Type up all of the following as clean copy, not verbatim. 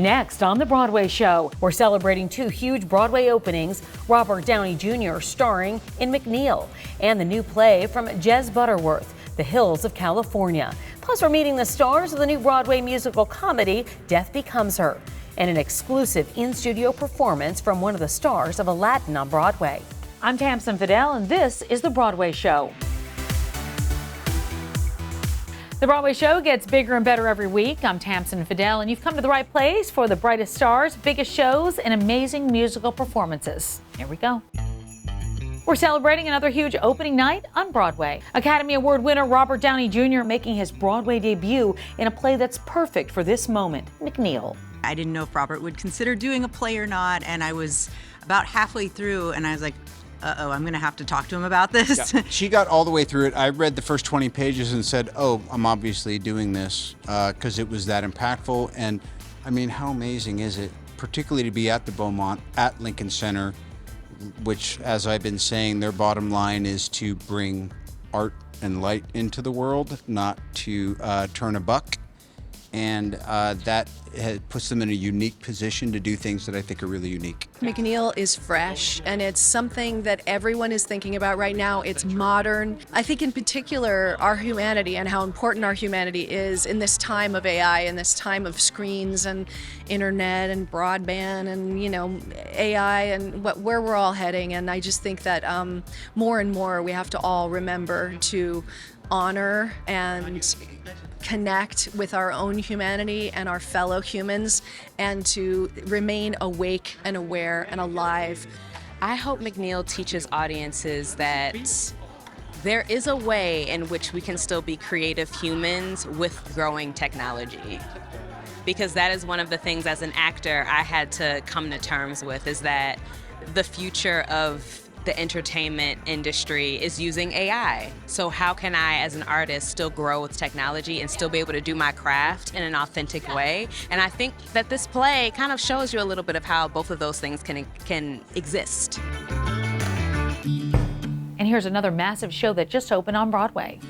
Next on The Broadway Show, we're celebrating two huge Broadway openings, Robert Downey Jr. starring in McNeil, and the new play from Jez Butterworth, The Hills of California. Plus, we're meeting the stars of the new Broadway musical comedy, Death Becomes Her, and an exclusive in-studio performance from one of the stars of Aladdin on Broadway. I'm Tamsen Fadal, and this is The Broadway Show. The Broadway Show gets bigger and better every week. I'm Tamsen Fadal, and you've come to the right place for the brightest stars, biggest shows, and amazing musical performances. Here we go. We're celebrating another huge opening night on Broadway. Academy Award winner Robert Downey Jr. making his Broadway debut in a play that's perfect for this moment, McNeil. I didn't know if Robert would consider doing a play or not, and I was about halfway through, and I was like, uh-oh, I'm going to have to talk to him about this. Yeah. She got all the way through it. I read the first 20 pages and said, oh, I'm obviously doing this because it was that impactful. And I mean, how amazing is it, particularly to be at the Beaumont, at Lincoln Center, which, as I've been saying, their bottom line is to bring art and light into the world, not to turn a buck. And that puts them in a unique position to do things that I think are really unique. McNeil is fresh, and it's something that everyone is thinking about right now. It's modern. I think in particular, our humanity and how important our humanity is in this time of AI, in this time of screens and internet and broadband and, AI and where we're all heading. And I just think that more and more we have to all remember to honor and connect with our own humanity and our fellow humans, and to remain awake and aware and alive. I hope McNeil teaches audiences that there is a way in which we can still be creative humans with growing technology. Because that is one of the things as an actor I had to come to terms with, is that the future of the entertainment industry is using AI. So how can I, as an artist, still grow with technology and still be able to do my craft in an authentic way? And I think that this play kind of shows you a little bit of how both of those things can exist. And here's another massive show that just opened on Broadway.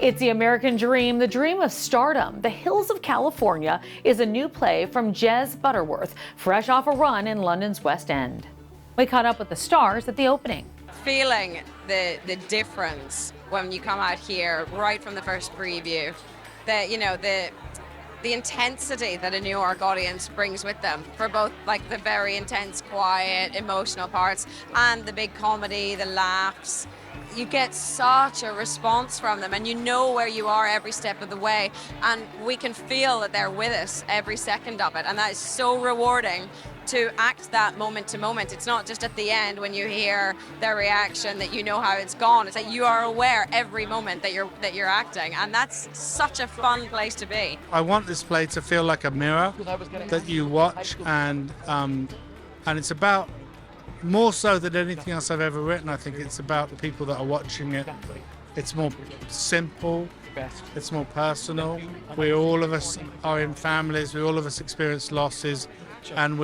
It's the American Dream, the dream of stardom. The Hills of California is a new play from Jez Butterworth, fresh off a run in London's West End. We caught up with the stars at the opening. Feeling the difference when you come out here right from the first preview, the intensity that a New York audience brings with them, for both like the very intense, quiet, emotional parts and the big comedy, the laughs. You get such a response from them, and you know where you are every step of the way, and we can feel that they're with us every second of it, and that is so rewarding to act that moment to moment. It's not just at the end when you hear their reaction that you know how it's gone. It's that you are aware every moment that you're acting, and that's such a fun place to be. I want this play to feel like a mirror that you watch, and it's about, more so than anything else I've ever written, I think it's about the people that are watching it. It's more simple, it's more personal. All of us are in families, all of us experience losses, and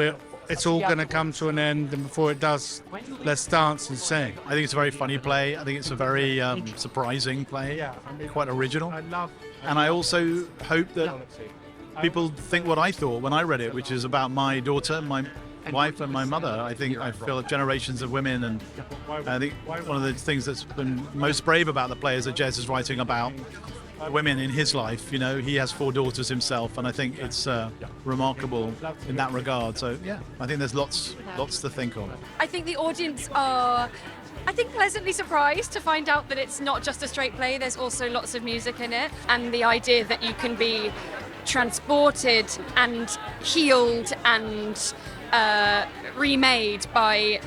it's all going to come to an end, and before it does, let's dance and sing. I think it's a very funny play. I think it's a very surprising play, quite original. And I also hope that people think what I thought when I read it, which is about my daughter, my wife and my mother. I feel like generations of women, and I think one of the things that's been most brave about the play is that Jez is writing about women in his life. He has 4 daughters himself, and I think it's remarkable in that regard. So I think there's lots to think of. I think the audience are pleasantly surprised to find out that it's not just a straight play. There's also lots of music in it, and the idea that you can be transported and healed and remade by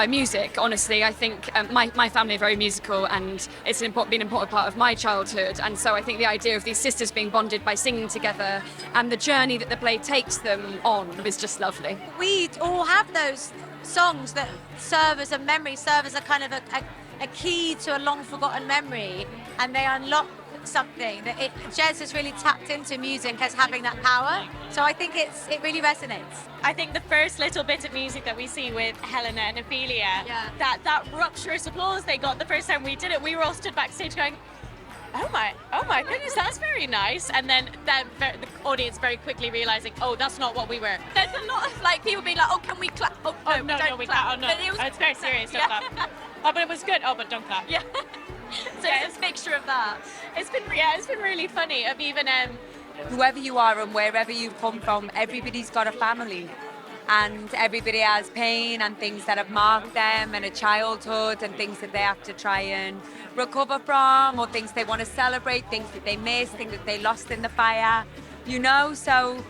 music. Honestly, I think my family are very musical, and it's been an important part of my childhood. And so I think the idea of these sisters being bonded by singing together, and the journey that the play takes them on, is just lovely. We all have those songs that serve as a memory, serve as a kind of a key to a long forgotten memory, and they unlock something that Jez has really tapped into music as having that power. So I think it really resonates. I think the first little bit of music that we see with Helena and Ophelia, that rapturous applause they got the first time we did it, we were all stood backstage going, oh my goodness, that's very nice. And then the audience very quickly realizing, oh, that's not what we were. There's a lot of like people being like, oh, can we clap? Oh, no, no, we can't. Oh, no. But it was, It's very serious, don't yeah. clap. Oh, but it was good. Oh, but don't clap. Yeah. So Yeah, it's a mixture of that. It's been really funny. Of even Whoever you are and wherever you've come from, everybody's got a family. And everybody has pain and things that have marked them and a childhood and things that they have to try and recover from, or things they want to celebrate, things that they miss, things that they lost in the fire, you know? So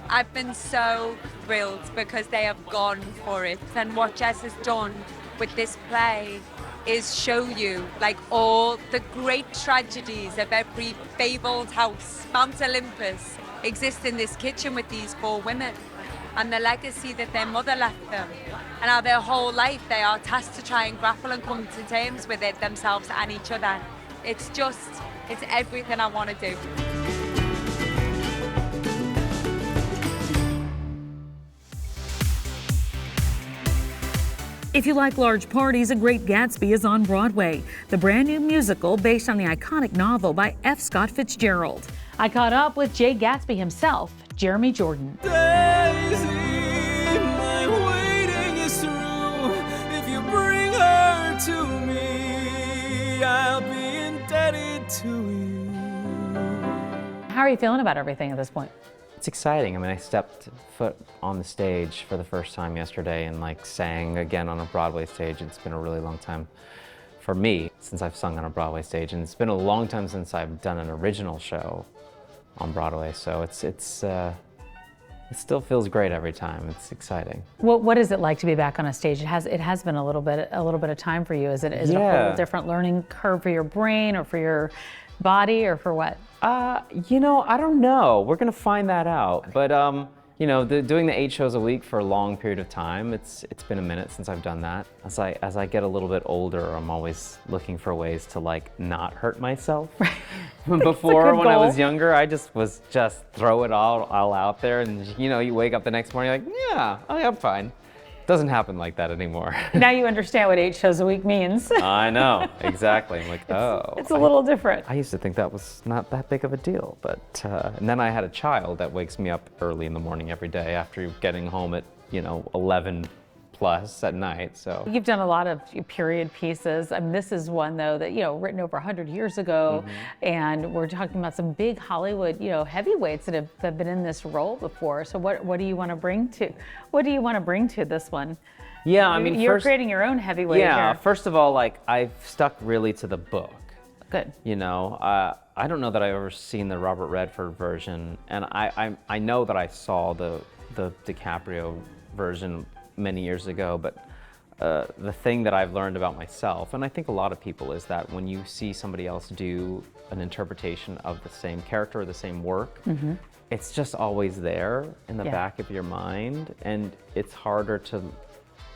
I've been so thrilled because they have gone for it. And what Jez has done with this play is show you like all the great tragedies of every fabled house. Mount Olympus exists in this kitchen with these 4 women, and the legacy that their mother left them, and how their whole life they are tasked to try and grapple and come to terms with it themselves and each other. It's everything I want to do. If you like large parties, A Great Gatsby is on Broadway, the brand new musical based on the iconic novel by F. Scott Fitzgerald. I caught up with Jay Gatsby himself, Jeremy Jordan. Daisy, my waiting is through. If you bring her to me, I'll be indebted to you. How are you feeling about everything at this point? It's exciting. I mean, I stepped foot on the stage for the first time yesterday and like sang again on a Broadway stage. It's been a really long time for me since I've sung on a Broadway stage, and it's been a long time since I've done an original show on Broadway. So it still feels great every time. It's exciting. What is it like to be back on a stage? It has been a little bit of time for you. Is it a whole different learning curve for your brain or for your body or for what? You know, I don't know. We're gonna find that out. But you know, doing the 8 shows a week for a long period of time, it's been a minute since I've done that. As I get a little bit older, I'm always looking for ways to like not hurt myself. Before, when I was younger, I was throw it all out there, and you know, you wake up the next morning, you're like, yeah, I'm fine. Doesn't happen like that anymore. Now you understand what 8 shows a week means. I know, exactly. I'm like, oh. It's a little different. I used to think that was not that big of a deal, but and then I had a child that wakes me up early in the morning every day after getting home at 11 plus at night. So You've done a lot of period pieces. I mean, this is one though that written over 100 years ago, and we're talking about some big Hollywood heavyweights that have been in this role before. So what do you want to bring to? What do you want to bring to this one? Yeah, I mean, you're creating your own heavyweight. Yeah, here. First of all, like I've stuck really to the book. Good. I don't know that I've ever seen the Robert Redford version, and I know that I saw the DiCaprio version many years ago, but the thing that I've learned about myself, and I think a lot of people, is that when you see somebody else do an interpretation of the same character or the same work, it's just always there in the back of your mind, and it's harder to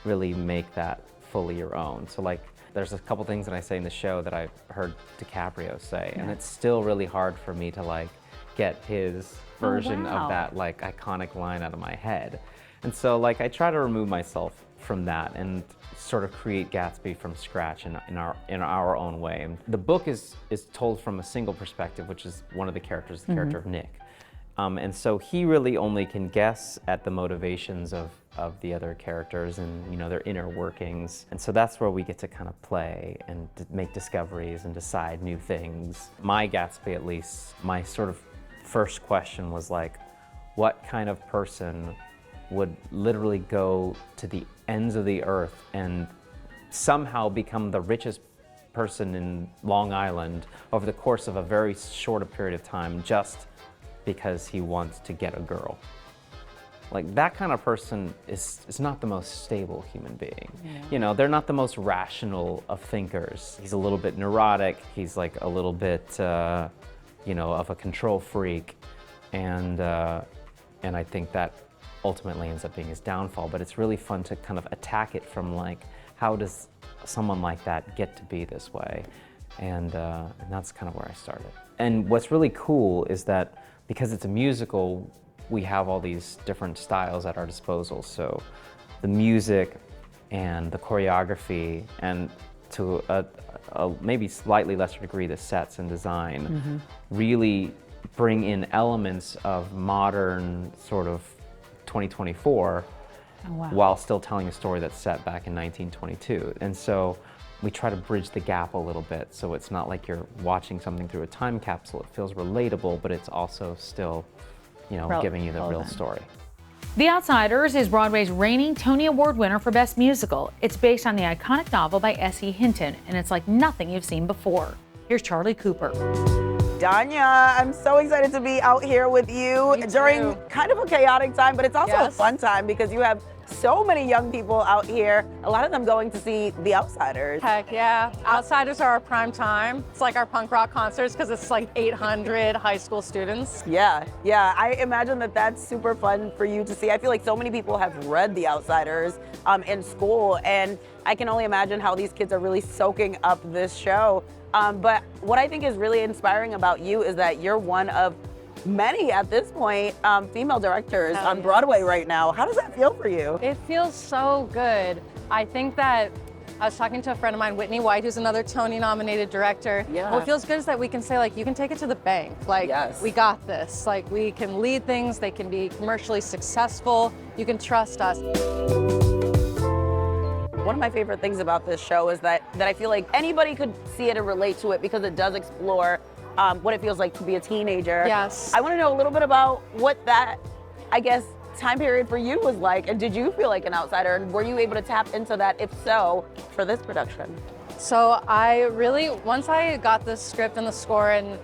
really make that fully your own. So like, there's a couple things that I say in the show that I've heard DiCaprio say, and it's still really hard for me to like get his version of that like iconic line out of my head. And so like I try to remove myself from that and sort of create Gatsby from scratch in our own way. And the book is told from a single perspective, which is one of the characters, the character of Nick. And so he really only can guess at the motivations of the other characters and their inner workings. And so that's where we get to kind of play and make discoveries and decide new things. My Gatsby, at least, my sort of first question was like, what kind of person would literally go to the ends of the earth and somehow become the richest person in Long Island over the course of a very short period of time just because he wants to get a girl? Like, that kind of person is not the most stable human being. They're not the most rational of thinkers. He's a little bit neurotic. He's like a little bit, of a control freak. And I think that ultimately ends up being his downfall. But it's really fun to kind of attack it from like, how does someone like that get to be this way? And that's kind of where I started. And what's really cool is that because it's a musical, we have all these different styles at our disposal. So the music and the choreography, and to a maybe slightly lesser degree, the sets and design, really bring in elements of modern sort of 2024 while still telling a story that's set back in 1922. And so we try to bridge the gap a little bit, so it's not like you're watching something through a time capsule. It feels relatable, but it's also still, giving you the real story. The Outsiders is Broadway's reigning Tony Award winner for Best Musical. It's based on the iconic novel by S.E. Hinton, and it's like nothing you've seen before. Here's Charlie Cooper. Danya, I'm so excited to be out here with you during kind of a chaotic time, but it's also a fun time because you have so many young people out here, a lot of them going to see The Outsiders. Heck yeah. Outsiders are our prime time. It's like our punk rock concerts because it's like 800 high school students. Yeah. I imagine that that's super fun for you to see. I feel like so many people have read The Outsiders in school, and I can only imagine how these kids are really soaking up this show. But what I think is really inspiring about you is that you're one of many at this point female directors on Broadway right now. How does that feel for you? It feels so good. I think that I was talking to a friend of mine, Whitney White, who's another Tony nominated director. Yeah. What feels good is that we can say, like, you can take it to the bank. Like, we got this. Like, we can lead things. They can be commercially successful. You can trust us. One of my favorite things about this show is that I feel like anybody could see it and relate to it because it does explore what it feels like to be a teenager. Yes. I want to know a little bit about what that, I guess, time period for you was like, and did you feel like an outsider, and were you able to tap into that? If so, for this production? So I really, once I got the script and the score and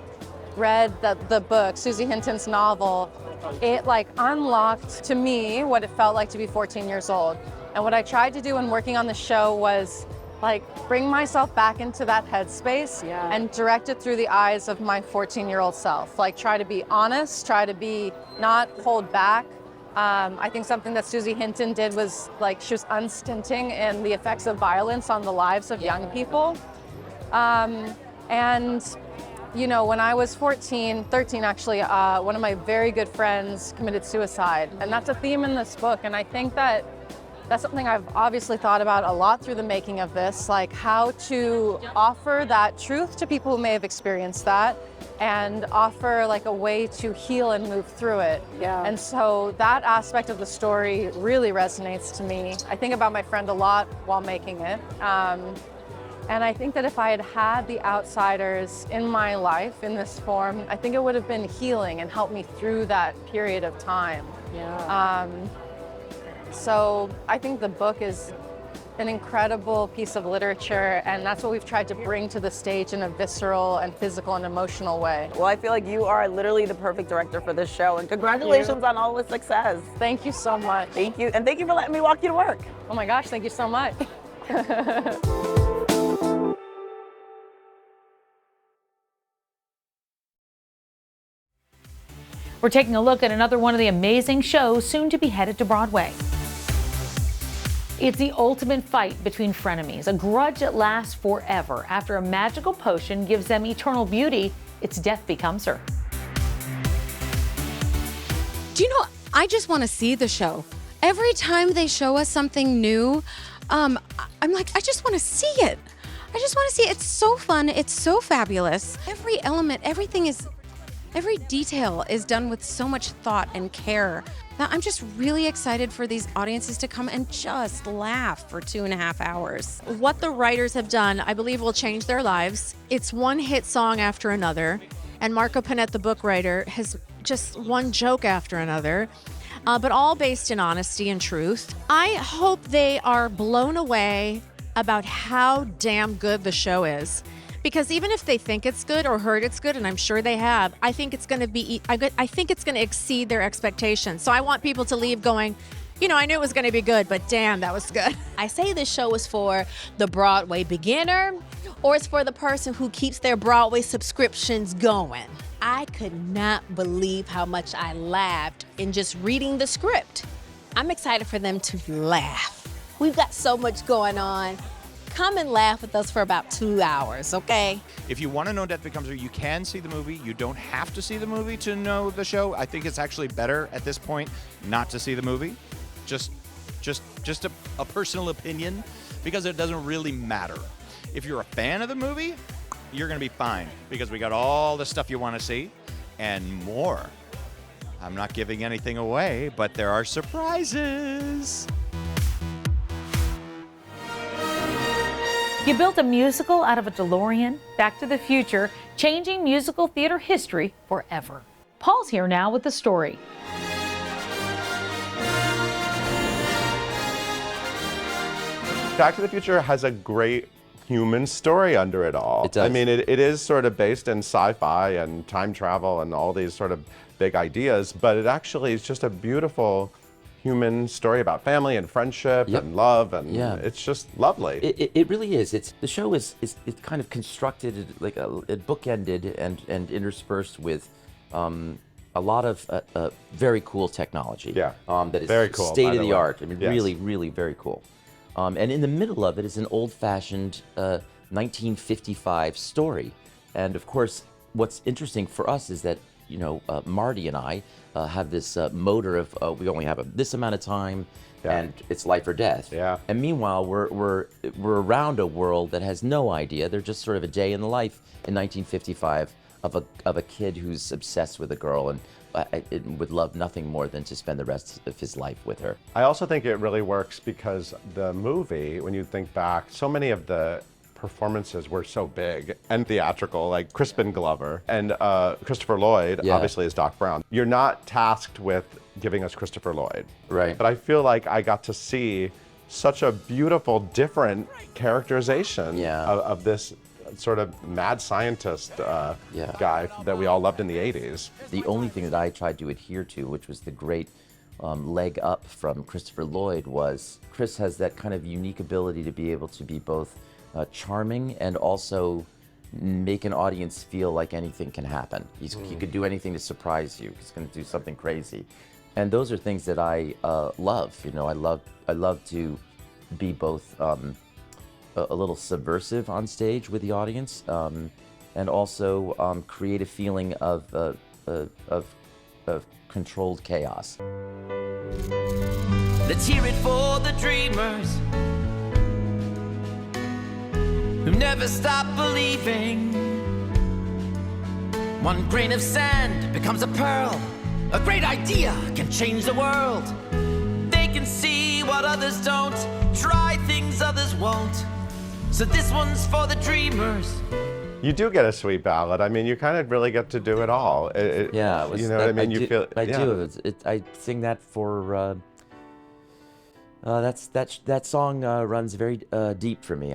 read the book, Susie Hinton's novel, it like unlocked to me what it felt like to be 14 years old. And what I tried to do when working on the show was like bring myself back into that headspace and direct it through the eyes of my 14-year-old self. Like try to be honest, try to be not hold back. I think something that Susie Hinton did was like she was unstinting in the effects of violence on the lives of young people. And you know, when I was 13 actually, one of my very good friends committed suicide. And that's a theme in this book. And I think that that's something I've obviously thought about a lot through the making of this, like how to offer that truth to people who may have experienced that and offer like a way to heal and move through it. Yeah. And so that aspect of the story really resonates to me. I think about my friend a lot while making it. And I think that if I had had the outsiders in my life in this form, I think it would have been healing and helped me through that period of time. Yeah. So I think the book is an incredible piece of literature, and that's what we've tried to bring to the stage in a visceral and physical and emotional way. Well, I feel like you are literally the perfect director for this show, and congratulations on all the success. Thank you so much. Thank you, and thank you for letting me walk you to work. Oh my gosh, thank you so much. We're taking a look at another one of the amazing shows soon to be headed to Broadway. It's the ultimate fight between frenemies, a grudge that lasts forever. After a magical potion gives them eternal beauty, its death becomes her. Do you know, I just want to see the show. Every time they show us something new, I'm like, I just want to see it. I just want to see it. It's so fun. It's so fabulous. Every element, every detail is done with so much thought and care. Now, I'm just really excited for these audiences to come and just laugh for 2.5 hours. What the writers have done, I believe, will change their lives. It's one hit song after another, and Marco Panett, the book writer, has just one joke after another, but all based in honesty and truth. I hope they are blown away about how damn good the show is. Because even if they think it's good or heard it's good, and I'm sure they have, I think it's going to exceed their expectations. So I want people to leave going, you know, I knew it was going to be good, but damn, that was good. I say this show is for the Broadway beginner, or it's for the person who keeps their Broadway subscriptions going. I could not believe how much I laughed in just reading the script. I'm excited for them to laugh. We've got so much going on. Come and laugh with us for about 2 hours, okay? If you want to know Death Becomes Her, you can see the movie. You don't have to see the movie to know the show. I think it's actually better at this point not to see the movie. Just a personal opinion, because it doesn't really matter. If you're a fan of the movie, you're going to be fine because we got all the stuff you want to see and more. I'm not giving anything away, but there are surprises. You built a musical out of a DeLorean? Back to the Future, changing musical theater history forever. Paul's here now with the story. Back to the Future has a great human story under it all. It does. I mean, it is sort of based in sci-fi and time travel and all these sort of big ideas, but it actually is just a beautiful human story about family and friendship and love, and it's just lovely. It really is. The show is kind of constructed like it bookended and interspersed with a lot of very cool technology. Yeah, that is very cool, state of the art. I mean, Yes. really, really very cool. And in the middle of it is an old-fashioned 1955 story. And of course, what's interesting for us is that Marty and I have this motor of we only have this amount of time, and it's life or death. Yeah. And meanwhile, we're around a world that has no idea. They're just sort of a day in the life in 1955 of a kid who's obsessed with a girl and would love nothing more than to spend the rest of his life with her. I also think it really works because the movie, when you think back, so many of the performances were so big and theatrical, like Crispin Glover and Christopher Lloyd, obviously, is Doc Brown. You're not tasked with giving us Christopher Lloyd. Right. But I feel like I got to see such a beautiful, different characterization of this sort of mad scientist guy that we all loved in the 80s. The only thing that I tried to adhere to, which was the great leg up from Christopher Lloyd, was Chris has that kind of unique ability to be able to be both charming and also make an audience feel like anything can happen. He could do anything to surprise you. He's going to do something crazy. And those are things that I love. I love to be both a little subversive on stage with the audience, and also create a feeling of controlled chaos. Let's hear it for the dreamers who never stop believing. One grain of sand becomes a pearl. A great idea can change the world. They can see what others don't, try things others won't. So this one's for the dreamers. You do get a sweet ballad. I mean, you kind of really get to do it all. You know what I mean? I do. I sing that for. That song runs very deep for me.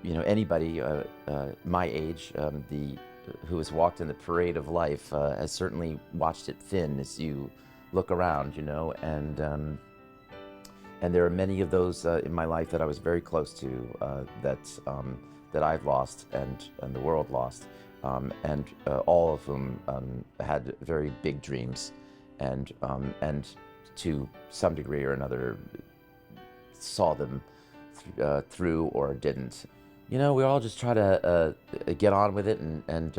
Anybody my age, who has walked in the parade of life, has certainly watched it thin as you look around, and there are many of those in my life that I was very close to that I've lost and the world lost, and all of whom had very big dreams, and to some degree or another saw them through or didn't. We all just try to get on with it and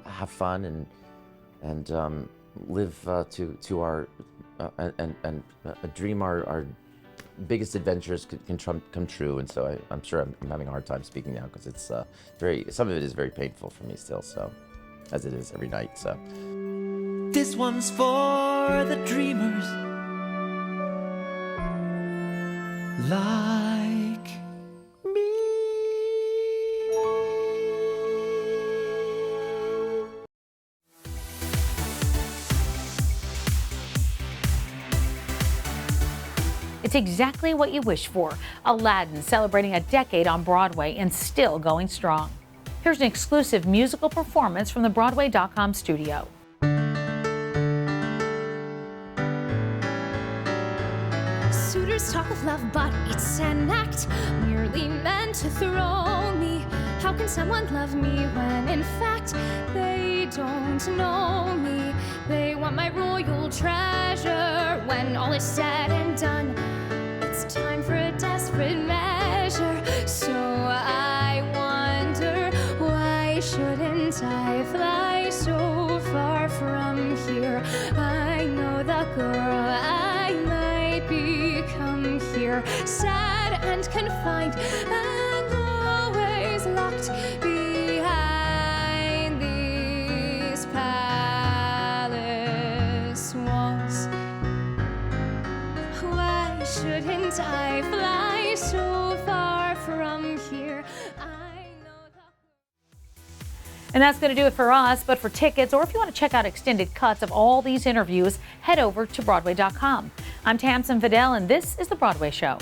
have fun and live to our and dream our biggest adventures can come true. And so I'm sure I'm having a hard time speaking now because it's some of it is very painful for me still, so as it is every night. So This one's for the dreamers like me. It's exactly what you wish for. Aladdin celebrating a decade on Broadway and still going strong. Here's an exclusive musical performance from the Broadway.com studio. Suitors talk of love, but it's an act merely meant to throw me. How can someone love me when in fact they don't know me? They want my royal treasure. When all is said and done, it's time for a desperate measure. So I wonder, why shouldn't I fly so far from here? I know the girl I might become here, sad and confined, and always locked behind these palace walls. Why shouldn't I fly so far from here? And that's going to do it for us. But for tickets, or if you want to check out extended cuts of all these interviews, head over to Broadway.com. I'm Tamsin Fidel, and this is The Broadway Show.